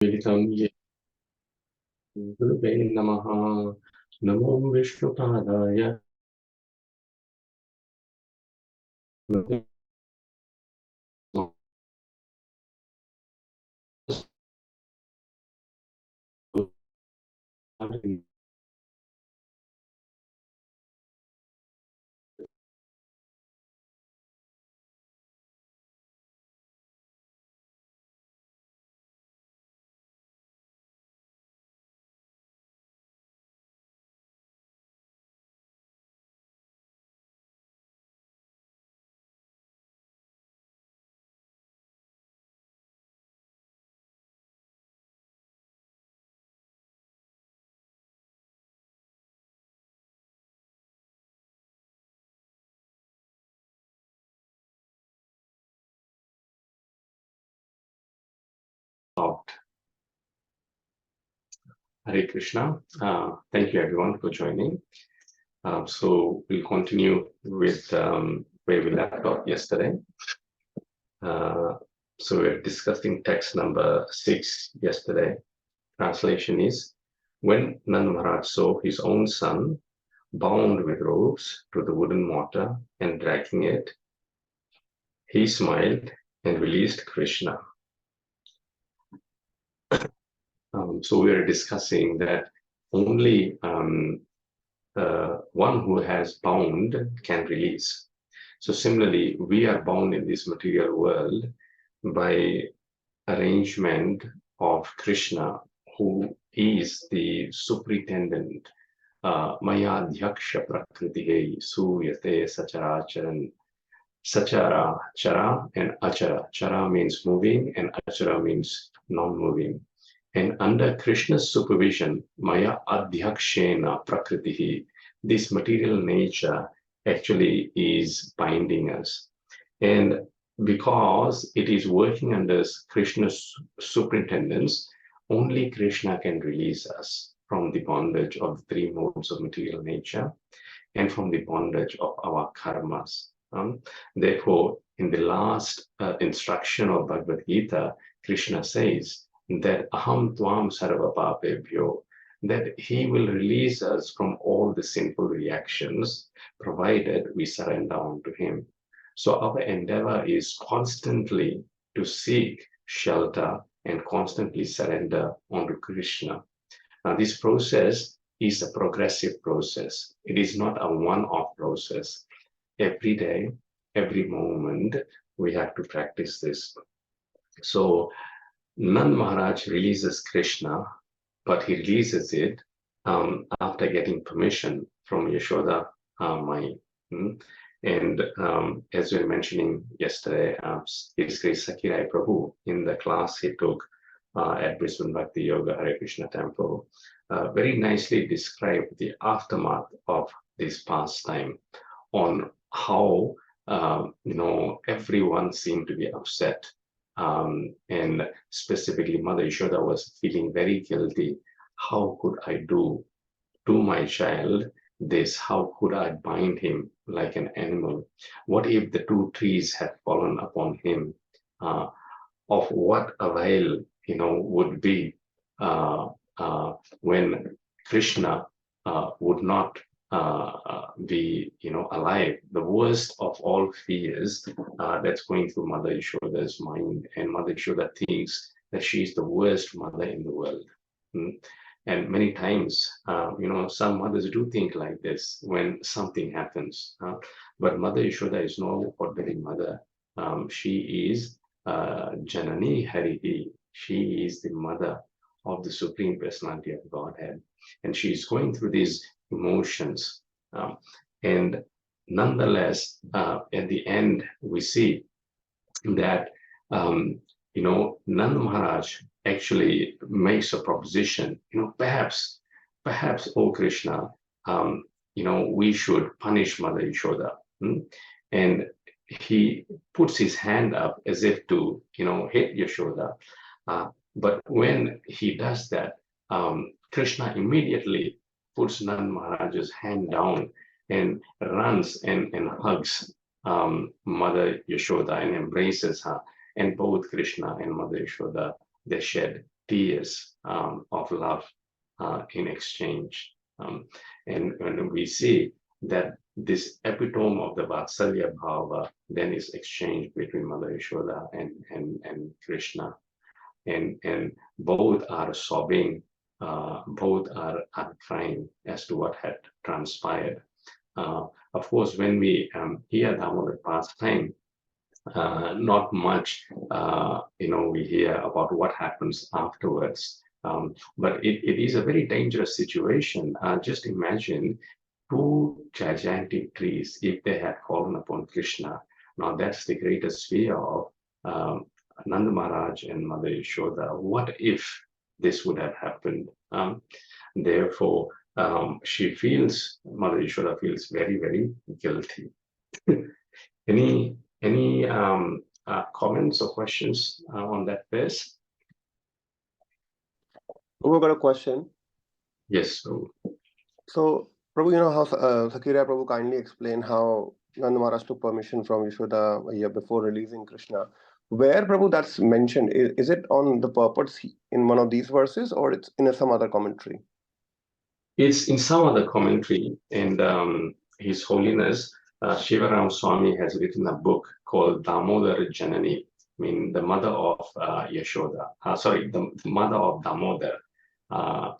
गुरुवे नमः। नमो विष्णुपादाय Hare Krishna. Thank you everyone for joining. So we'll continue with where we left off yesterday. So we're discussing text number 6 yesterday. Translation is, when Nand Maharaj saw his own son bound with ropes to the wooden mortar and dragging it, he smiled and released Krishna. So we are discussing that only one who has bound can release. So similarly, we are bound in this material world by arrangement of Krishna, who is the superintendent. Maya dhyaksha prakritihe suyate sacharacharan. Sachara, chara and achara. Chara means moving and achara means non-moving. And under Krishna's supervision, Maya adhyakshena prakritihi, this material nature actually is binding us. And because it is working under Krishna's superintendence, only Krishna can release us from the bondage of the three modes of material nature and from the bondage of our karmas. Therefore, in the last instruction of Bhagavad Gita, Krishna says that aham tvam sarva papebhyo, that he will release us from all the sinful reactions, provided we surrender unto him. So our endeavor is constantly to seek shelter and constantly surrender unto Krishna. Now, this process is a progressive process. It is not a one-off process. Every day, every moment, we have to practice this. So Nand Maharaj releases Krishna, but he releases it after getting permission from Yashoda Mai. And as we were mentioning yesterday, His Grace Sakirai Prabhu, in the class he took at Brisbane Bhakti Yoga Hare Krishna Temple, very nicely described the aftermath of this pastime on how everyone seemed to be upset, and specifically Mother Yashoda was feeling very guilty. How could I do to my child this? How could I bind him like an animal? What if the two trees had fallen upon him? Of what avail, would be when Krishna would not be, alive. The worst of all fears that's going through Mother Yashoda's mind, and Mother Yashoda thinks that she is the worst mother in the world. And many times, some mothers do think like this when something happens. But Mother Yashoda is no ordinary mother. She is Janani Harihi. She is the mother of the Supreme Personality of Godhead. And she is going through these emotions. And nonetheless, at the end, we see that, Nanda Maharaj actually makes a proposition, perhaps, oh Krishna, we should punish Mother Yashoda. And he puts his hand up as if to, hit Yashoda. But when he does that, Krishna immediately puts Nanda Maharaj's hand down and runs and hugs Mother Yashoda and embraces her. And both Krishna and Mother Yashoda, they shed tears of love in exchange. And when we see that this epitome of the Vatsalya Bhava then is exchanged between Mother Yashoda and Krishna, and both are sobbing, both are crying as to what had transpired. Of course, when we hear Damodar pastime, not much, we hear about what happens afterwards. But it is a very dangerous situation. Just imagine two gigantic trees, if they had fallen upon Krishna. Now that's the greatest fear of Nanda Maharaj and Mother Yashoda. What if this would have happened? Therefore, Mother Yashoda feels very, very guilty. Any comments or questions on that verse? We've got a question. Yes. So, Prabhu, you know how Sakira Prabhu kindly explained how Nanda Maharaj took permission from Yashoda a year before releasing Krishna. Where, Prabhu, that's mentioned, is it on the purports in one of these verses, or it's in some other commentary? It's in some other commentary, and His Holiness Shivaram Swami has written a book called Damodar Janani, I mean the mother of Yashoda. The mother of Damodar,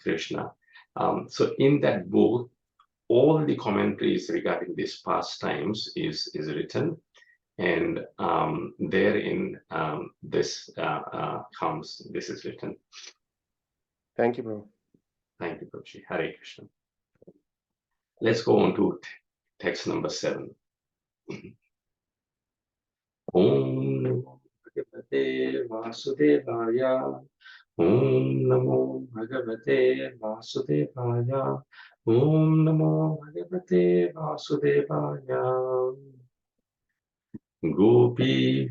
Krishna. So in that book, all the commentaries regarding these pastimes is written, and therein this is written. Thank you, Prabhu. Thank you, Prabhuji. Hare Krishna. Let's go on to text number 7. Om Namo Bhagavate Vasudevaya. Om Namo Bhagavate Vasudevaya. Om Namo Bhagavate Vasudevaya. Gopi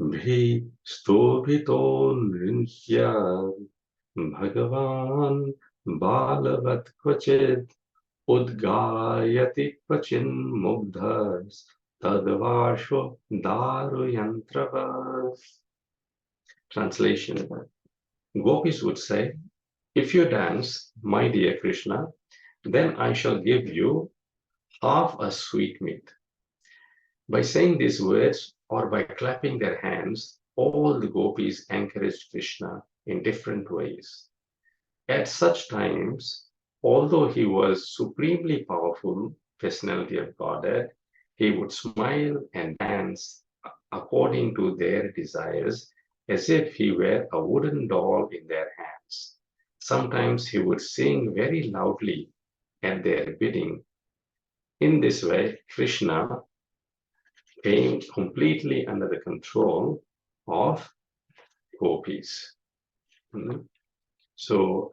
Bhi Stobhito Nrinsya Bhagavan Balavat Kvachit Udgayati Kvachin Mugdhas Tadvasho Daruyantravas. Translation. Gopis would say, if you dance, my dear Krishna, then I shall give you half a sweetmeat. By saying these words or by clapping their hands, all the gopis encouraged Krishna in different ways. At such times, although he was supremely powerful personality of Godhead, he would smile and dance according to their desires, as if he were a wooden doll in their hands. Sometimes he would sing very loudly at their bidding. In this way, Krishna came completely under the control of gopis. So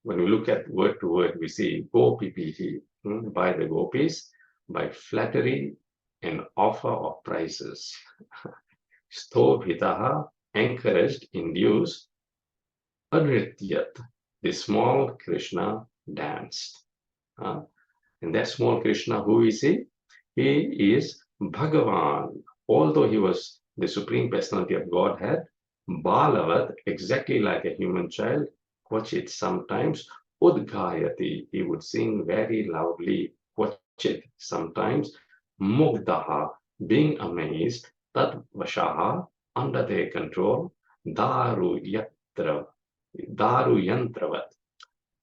when we look at word to word, we see gopipihi, by the gopis, by flattery and offer of prizes. Stobhitaha, encouraged, induced. Anrityat, the small Krishna danced. And that small Krishna, who is he? He is Bhagavan. Although he was the Supreme Personality of Godhead, Balavat, exactly like a human child, Kvachit, sometimes, Udgayati, he would sing very loudly, Kvachit, sometimes, Mugdaha, being amazed, Tat Vashaha, under their control, Daruyantravat,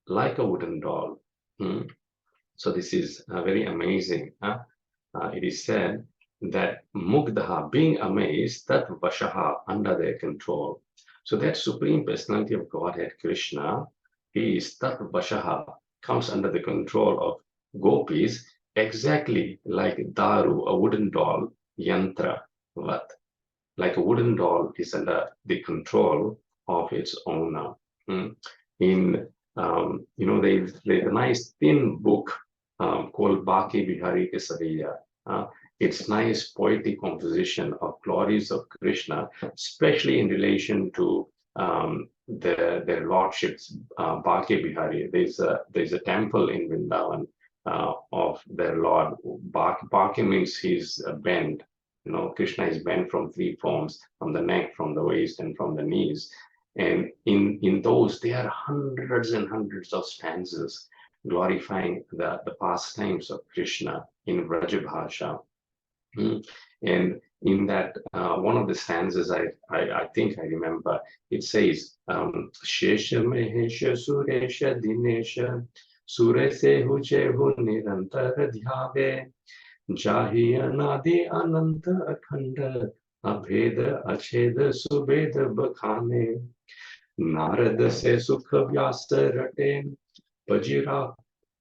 like a wooden doll. So this is very amazing. It is said that Mugdaha, being amazed, that Vashaha, under their control. So that Supreme Personality of Godhead, Krishna, he is Tat Vashaha, comes under the control of gopis, exactly like Daru, a wooden doll, Yantra, Vat. Like a wooden doll is under the control of its owner. There's a nice thin book called Baki Bihari Kesariya. It's nice poetic composition of glories of Krishna, especially in relation to their lordships, Baki Bihari. There's a temple in Vrindavan of their lord. Baki means he's bent. Krishna is bent from 3 forms: from the neck, from the waist, and from the knees. And in those, there are hundreds and hundreds of stanzas glorifying the pastimes of Krishna in Vrajabhasha. And in that, one of the stanzas I think I remember, it says, Shesha Mahesha Suresha Dinesha Surese Hujehu Nirantara Dhyave Jahi Anadi Ananta Akhanda Abheda Acheda Subeda Bakhane Narada Se Sukha Vyasa Rate Pajira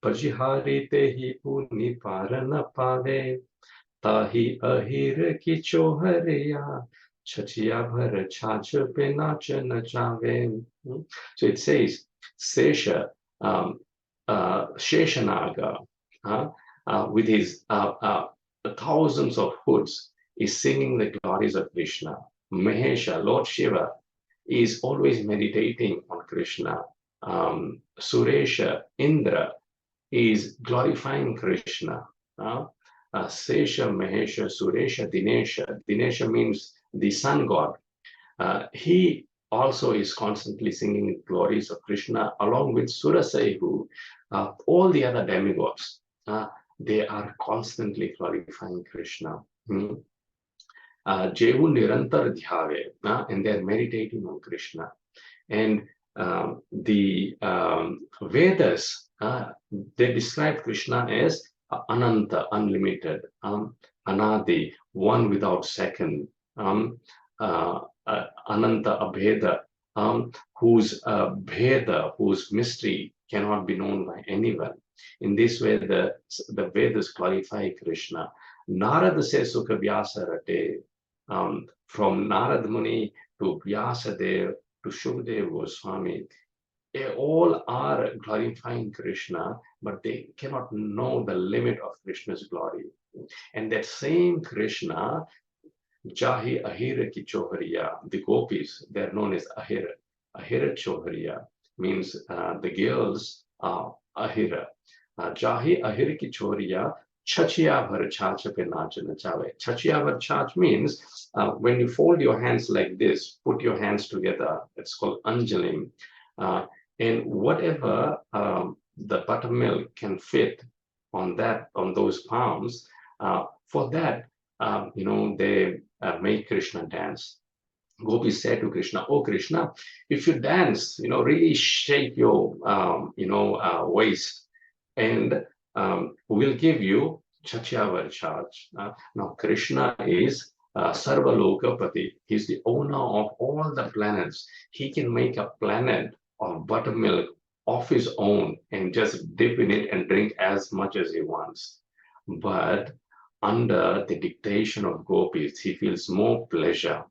Pajihari Tehi Puni Parana Pave Tahi ahir ki chohariya, chachiya bhar chach pe nach nachave. So it says, Sesha, Sheshanaga, with his thousands of hoods, is singing the glories of Krishna. Mahesha, Lord Shiva, is always meditating on Krishna. Suresha, Indra, is glorifying Krishna. Sesha, Mahesha, Suresha, Dinesha. Dinesha means the sun god. He also is constantly singing glories of Krishna along with Surasehu. All the other demigods, they are constantly glorifying Krishna. Jehu Nirantar Dhyave, and they're meditating on Krishna. And the Vedas, they describe Krishna as Ananta, unlimited, Anadi, one without second, Ananta Abheda, whose Bheda, whose mystery cannot be known by anyone. In this way, the Vedas clarify Krishna. Narada says Sukha Vyasa Rate, from Narad Muni to Vyasadev to Shukdev Goswami, they all are glorifying Krishna, but they cannot know the limit of Krishna's glory. And that same Krishna, Jahi Ahira Ki Chohariya, the gopis, they're known as Ahira. Ahira Chohariya means the girls are Ahira. Jahi Ahira Ki Chohariya, Chachiya Bhar Chach Pe Nach Nachave. Chachiya Bhar Chach means when you fold your hands like this, put your hands together, it's called Anjalim. And whatever the buttermilk can fit on those palms, for that, they make Krishna dance. Gopis said to Krishna, "Oh Krishna, if you dance, really shake your, waist, and we'll give you Chachyavar charge." Now Krishna is Sarvalokapati. He's the owner of all the planets. He can make a planet of buttermilk of his own and just dip in it and drink as much as he wants. But under the dictation of gopis, he feels more pleasure.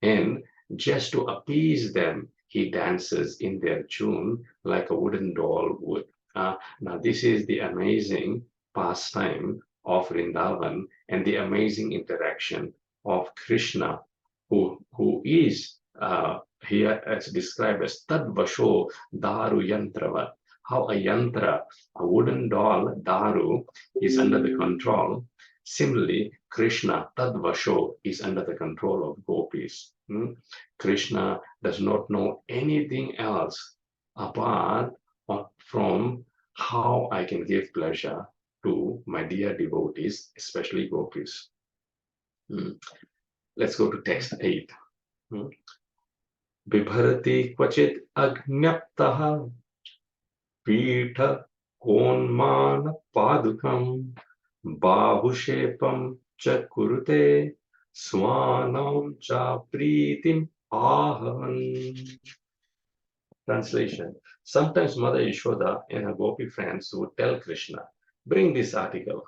And just to appease them, he dances in their tune like a wooden doll would. Now, this is the amazing pastime of Vrindavan and the amazing interaction of Krishna, who is here as described as Tadvasho Daru Yantravat. How a yantra, a wooden doll, Daru, is under the control. Similarly, Krishna, Tadvasho, is under the control of gopis. Krishna does not know anything else apart from how I can give pleasure to my dear devotees, especially gopis. Let's go to text 8. Bibharati kvachit agnyaptaha Pitha konman padukam bahushepam cha kurute swanam cha pritim ahavan. Translation. Sometimes Mother Yashoda and her gopi friends would tell Krishna, "Bring this article,"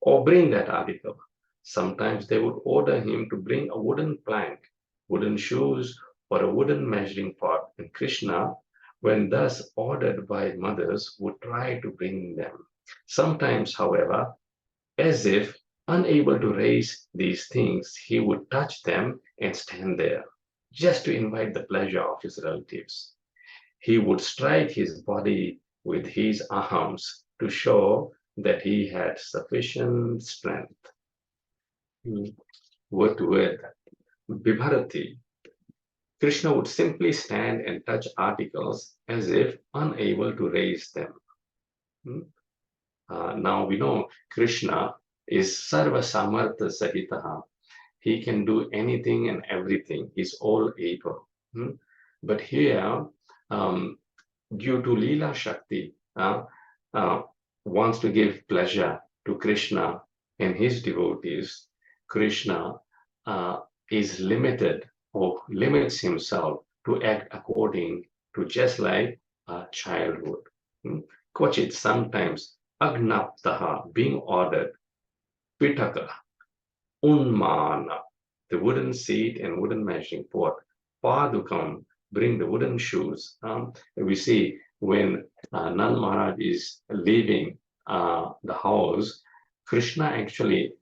or "Bring that article." Sometimes they would order him to bring a wooden plank, wooden shoes, or a wooden measuring pot, and Krishna, when thus ordered by mothers, would try to bring them. Sometimes, however, as if unable to raise these things, he would touch them and stand there, just to invite the pleasure of his relatives. He would strike his body with his arms to show that he had sufficient strength. Word to word. Bibharati. Krishna would simply stand and touch articles as if unable to raise them. Now we know Krishna is Sarva Samartha Sahitaha. He can do anything and everything. He's all able. But here, due to Leela Shakti, wants to give pleasure to Krishna and his devotees, Krishna is limited or limits himself to act according to just like childhood. Kvachit, sometimes agnaptaha, being ordered, pitaka, unmana, the wooden seat and wooden measuring pot, padukam, bring the wooden shoes. We see when Nand Maharaj is leaving the house, Krishna actually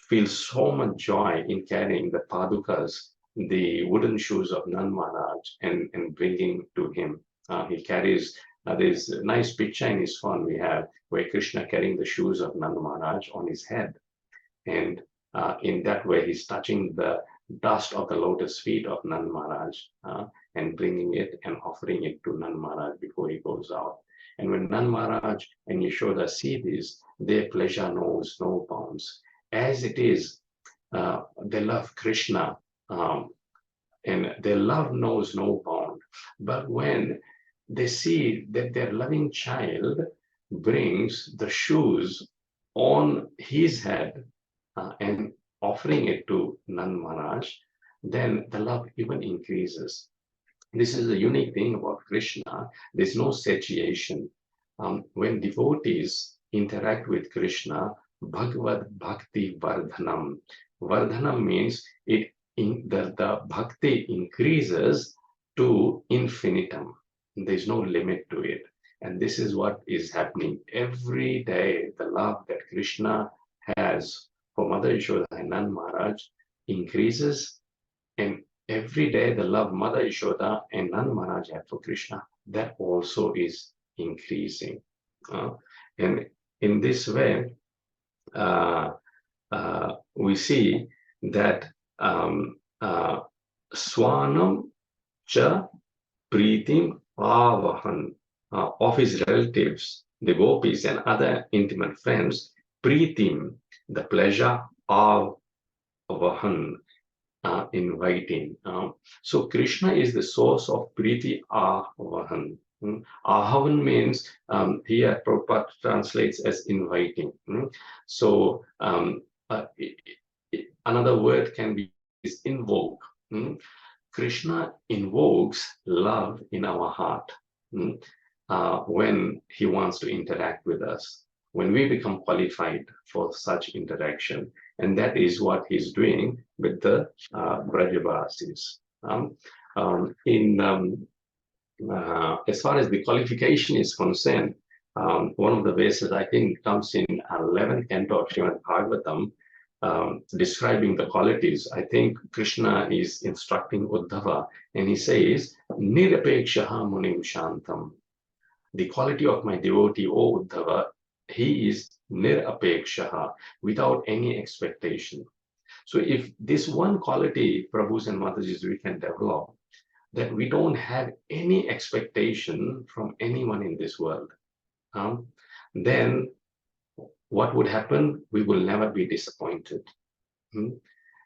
feels so much joy in carrying the padukas, the wooden shoes of Nand Maharaj, and bringing to him. He carries, there's a nice picture in his phone we have, where Krishna carrying the shoes of Nand Maharaj on his head. And in that way, he's touching the dust of the lotus feet of Nand Maharaj and bringing it and offering it to Nand Maharaj before he goes out. And when Nand Maharaj and Yashoda see this, their pleasure knows no bounds. As it is, they love Krishna and their love knows no bound. But when they see that their loving child brings the shoes on his head and offering it to Nand Maharaj, then the love even increases. This is a unique thing about Krishna. There's no satiation. When devotees interact with Krishna, Bhagavad Bhakti Vardhanam. Vardhanam means the bhakti increases to infinitum. There's no limit to it. And this is what is happening every day. The love that Krishna has for Mother Yashoda and Nand Maharaj increases, and every day the love Mother Yashoda and Nand Maharaj have for Krishna, that also is increasing. And in this way, we see that Swanam cha Pritim Avahan of his relatives, the gopis and other intimate friends, Pritim, the pleasure of Vahan, inviting. So Krishna is the source of Priti Ahvahan. Ahvahan means here Prabhupada translates as inviting. So another word can be is invoke. Krishna invokes love in our heart when he wants to interact with us, when we become qualified for such interaction. And that is what he's doing with the Brajavasis. As far as the qualification is concerned, one of the verses I think comes in 11th canto of Srimad Bhagavatam, describing the qualities. I think Krishna is instructing Uddhava, and he says, Nirapekshaha munim shantam. The quality of my devotee, O Uddhava, he is nirapekshaha, without any expectation. So if this one quality, Prabhus and Matajis, we can develop, that we don't have any expectation from anyone in this world, then what would happen? We will never be disappointed.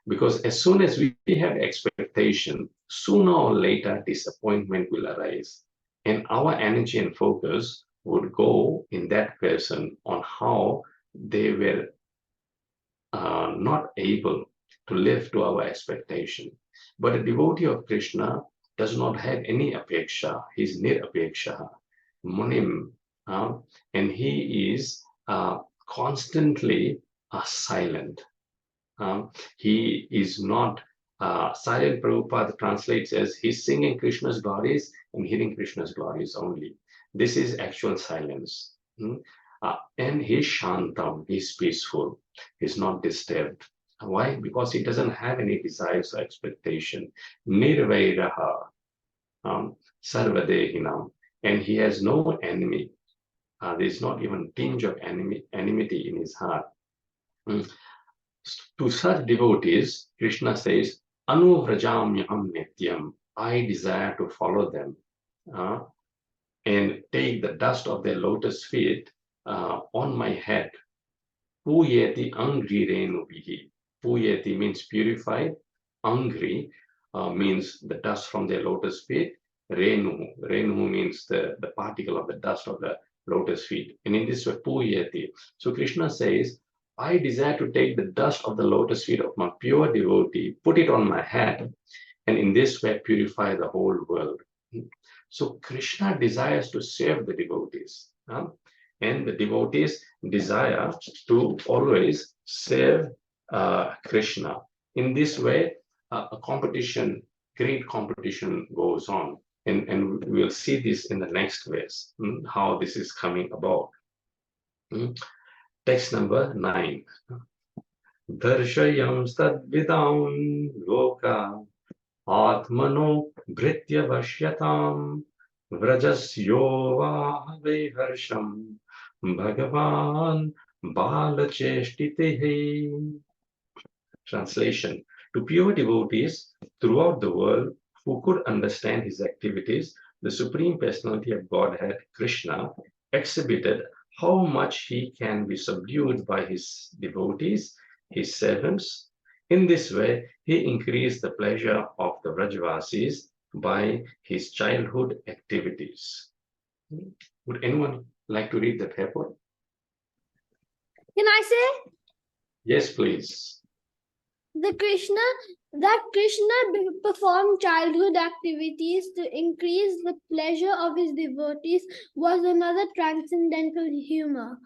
Because as soon as we have expectation, sooner or later disappointment will arise. And our energy and focus would go in that person on how they were not able to live to our expectation. But a devotee of Krishna does not have any apeksha. He's nirapeksha, munim, and he is constantly silent. He is not silent. Prabhupada translates as he's singing Krishna's glories and hearing Krishna's glories only. This is actual silence. And he's shantam, he's peaceful, he's not disturbed. Why? Because he doesn't have any desires or expectation. Nirvairaha, sarvadehinam, and he has no enemy. There's not even tinge of enmity in his heart. To such devotees, Krishna says, Anuvrajamyaham nityam I desire to follow them and take the dust of their lotus feet on my head. Puyeti angri renubihi. Puyeti means purified. Angri means the dust from their lotus feet. Renu means the particle of the dust of the lotus feet. And in this way, Puyeti. So Krishna says, I desire to take the dust of the lotus feet of my pure devotee, put it on my head, and in this way purify the whole world. So Krishna desires to save the devotees. And the devotees desire to always save Krishna. In this way, a competition, great competition goes on. And we'll see this in the next verse, how this is coming about. Text number 9. Darshayam sadvidam loka atmano bhritya vashyatam vrajasyo vahave harsham bhagavan balacheshtitehi. Translation: to pure devotees throughout the world who could understand his activities, the Supreme Personality of Godhead, Krishna, exhibited how much he can be subdued by his devotees, his servants. In this way, he increased the pleasure of the Vrajavasis by his childhood activities. Would anyone like to read the paper? Can I say? Yes, please. Krishna performed childhood activities to increase the pleasure of his devotees was another transcendental humor.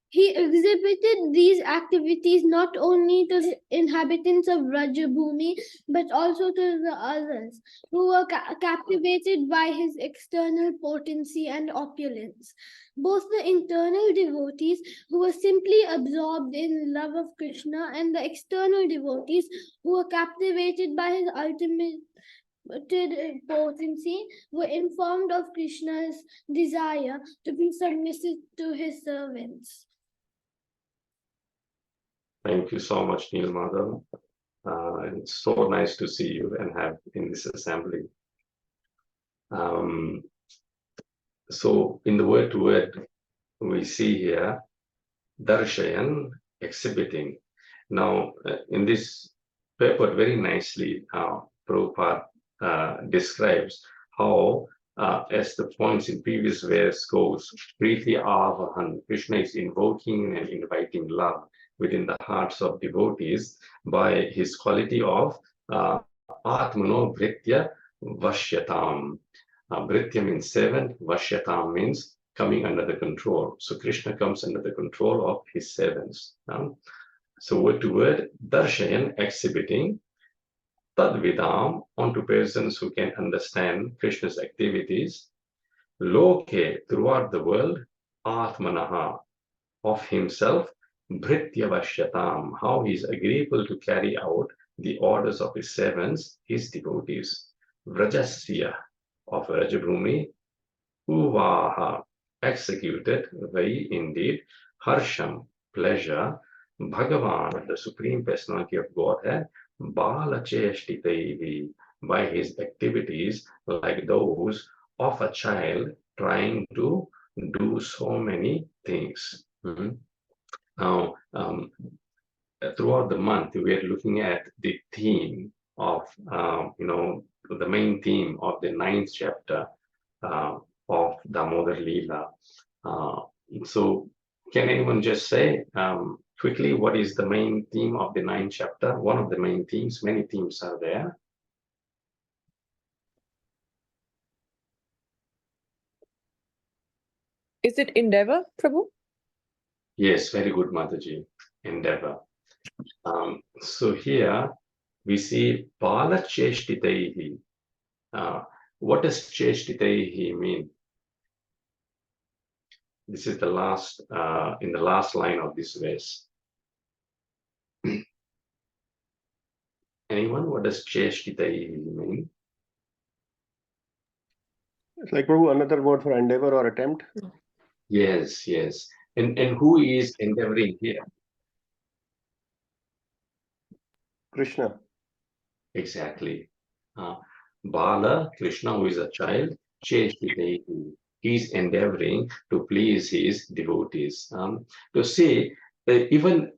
He exhibited these activities not only to the inhabitants of Rajabhumi, but also to the others who were captivated by his external potency and opulence. Both the internal devotees who were simply absorbed in love of Krishna and the external devotees who were captivated by his ultimate potency were informed of Krishna's desire to be submissive to his servants. Thank you so much, Neil Madhav. It's so nice to see you and have in this assembly. So in the word to word, we see here Darshayan, exhibiting. Now, in this paper, very nicely, Prabhupada describes how, as the points in previous verse goes, Priti Avahan, Krishna is invoking and inviting love within the hearts of devotees by his quality of Atmano Bhritya Vashyatam. Bhritya means servant, Vashyatam means coming under the control. So Krishna comes under the control of his servants. So word to word, Darshayan, exhibiting, Tadvidam, onto persons who can understand Krishna's activities, Loke, throughout the world, Atmanaha, of himself, Bhritya Vashyatam, how he is agreeable to carry out the orders of his servants, his devotees, Vrajasya, of Rajabhumi, Uvaha, executed, very indeed, Harsham, pleasure, Bhagavan, the Supreme Personality of Godhead, Balacheshtitehi, by his activities like those of a child trying to do so many things. Now, throughout the month, we are looking at the theme of, the main theme of the 9th chapter of Damodar Leela. So can anyone just say quickly what is the main theme of the 9th chapter? One of the main themes, many themes are there. Is it endeavor, Prabhu? Yes, very good, Mataji. Endeavor. So here we see Bala Cheshtitaihi. What does Cheshtitaihi mean? This is the last, in the last line of this verse. Anyone? What does Cheshtitaihi mean? It's like, Prabhu, another word for endeavor or attempt. Yes, yes. And who is endeavoring here? Krishna. Exactly. Bala, Krishna, who is a child, Cheshti, he is endeavoring to please his devotees. To say, even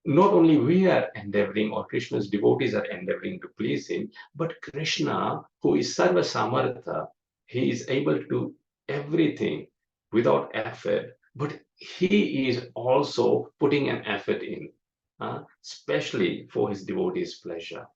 not only we are endeavoring, or Krishna's devotees are endeavoring to please him, but Krishna, who is Sarva Samartha, he is able to do everything without effort, but he is also putting an effort in, especially for his devotees' pleasure.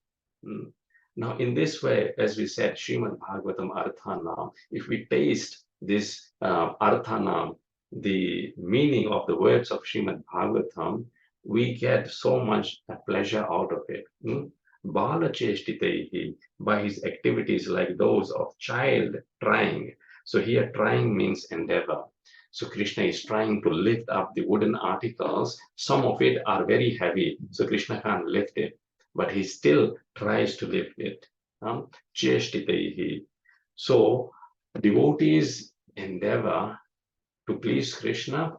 Mm. Now, in this way, as we said, Srimad Bhagavatam Arthanam, if we taste this Arthanam, the meaning of the words of Srimad Bhagavatam, we get so much pleasure out of it. Bala Cheshtitehi, by his activities like those of child trying. So here trying means endeavor. So Krishna is trying to lift up the wooden articles. Some of it are very heavy, so Krishna can't lift it, but he still tries to lift it. Cheshtitehi. So devotees endeavor to please Krishna,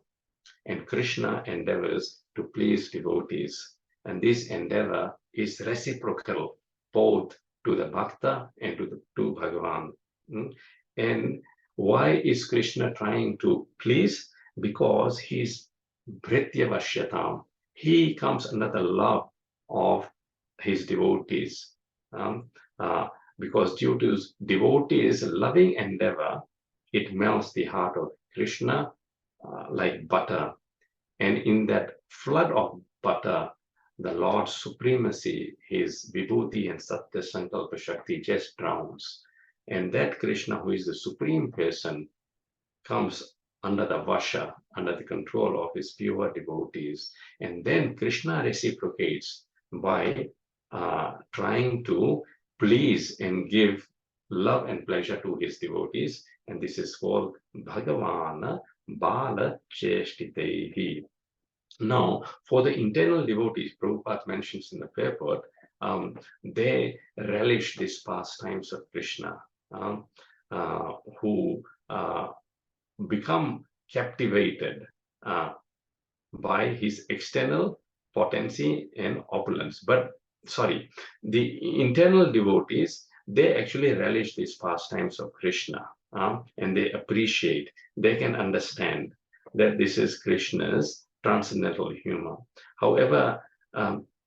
and Krishna endeavors to please devotees. And this endeavor is reciprocal, both to the Bhakta and to Bhagavan. And why is Krishna trying to please? Because he's Bhrityavashyatam. He comes under the love of his devotees. Because due to devotees' loving endeavor, it melts the heart of Krishna like butter. And in that flood of butter, the Lord's supremacy, his Vibhuti and Satya Sankalpa Shakti just drowns. And that Krishna, who is the supreme person, comes under the vasha, under the control of his pure devotees. And then Krishna reciprocates by trying to please and give love and pleasure to his devotees. And this is called Bhagavana Bala Cheshtitehi. Now, for the internal devotees, Prabhupada mentions in the purport, they relish these pastimes of Krishna, who become captivated by his external potency and opulence. But sorry, the internal devotees, they actually relish these pastimes of Krishna, and they appreciate, they can understand that this is Krishna's transcendental humor. However,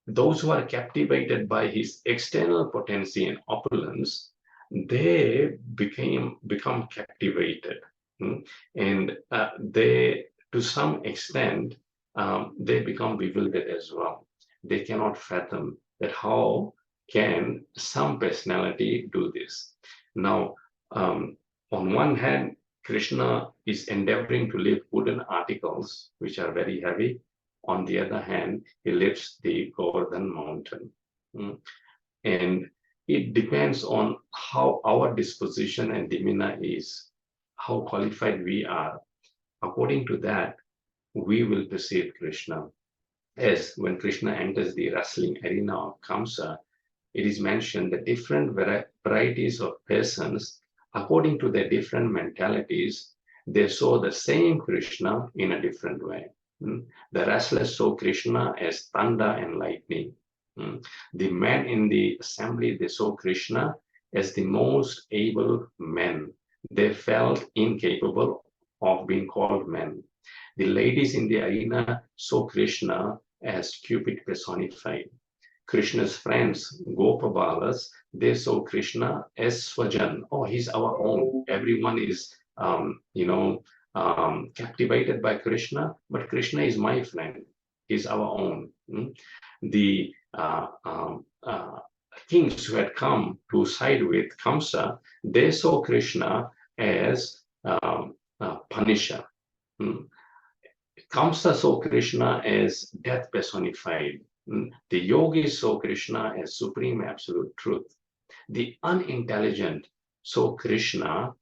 those who are captivated by his external potency and opulence, they become captivated, and they, to some extent, they become bewildered as well. They cannot fathom that how can some personality do this. Now, on one hand, Krishna is endeavoring to lift wooden articles, which are very heavy. On the other hand, he lifts the Govardhan mountain. And it depends on how our disposition and demeanor is, how qualified we are. According to that, we will perceive Krishna. As when Krishna enters the wrestling arena of Kamsa, it is mentioned that different varieties of persons, according to their different mentalities, they saw the same Krishna in a different way. The wrestlers saw Krishna as thunder and lightning. The men in the assembly, they saw Krishna as the most able men. They felt incapable of being called men. The ladies in the arena saw Krishna as Cupid personified. Krishna's friends, Gopabalas, they saw Krishna as Swajan. Oh, he's our own. Everyone is, captivated by Krishna, but Krishna is my friend. He's our own. The kings who had come to side with Kamsa, they saw Krishna as Punisher. Kamsa saw Krishna as death personified. The yogis saw Krishna as supreme absolute truth. The unintelligent saw Krishna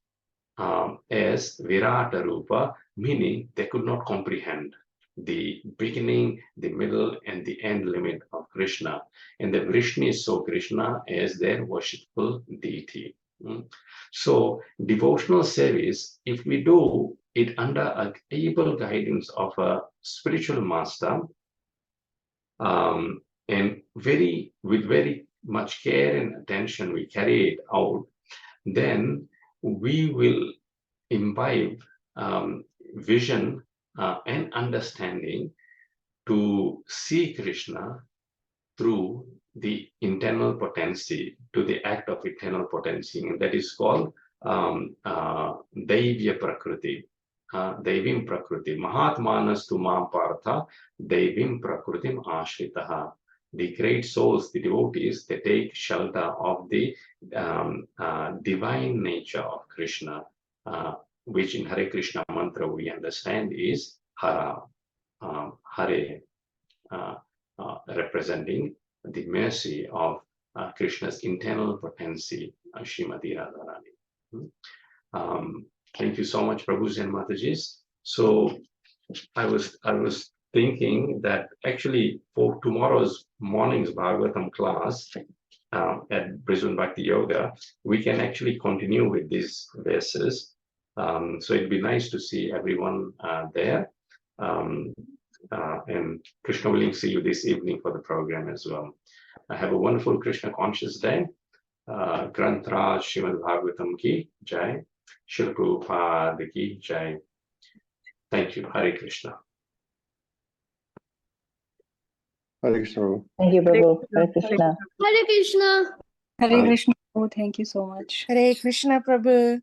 as Virata Rupa, meaning they could not comprehend the beginning, the middle, and the end limit of Krishna. And the Vrishnis saw Krishna as their worshipful deity. So devotional service, if we do it under a able guidance of a spiritual master, and with very much care and attention we carry it out, then we will imbibe vision and understanding to see Krishna through the internal potency, to the act of internal potency, and that is called Daivya Prakriti, Daivim Prakriti. Mahatmanas tu mam partha Daivim Prakritim ashritaha. The great souls, the devotees, they take shelter of the divine nature of Krishna, which in Hare Krishna mantra we understand is Hara, Hare, representing the mercy of Krishna's internal potency, Srimati Radharani. Thank you so much, Prabhuji and Matajis. So I was thinking that actually for tomorrow's morning's Bhagavatam class at Brisbane Bhakti Yoga, we can actually continue with these verses. So it'd be nice to see everyone there. And Krishna willing, see you this evening for the program as well. Have a wonderful Krishna conscious day. Grantraj Srimad Bhagavatam ki jai. Srila Prabhupada ki jai. Thank you. Hare Krishna. Hare Krishna, Prabhu. Thank you, Prabhu. Hare Krishna. Hare Krishna. Hare Krishna. Oh, thank you so much. Hare Krishna, Prabhu.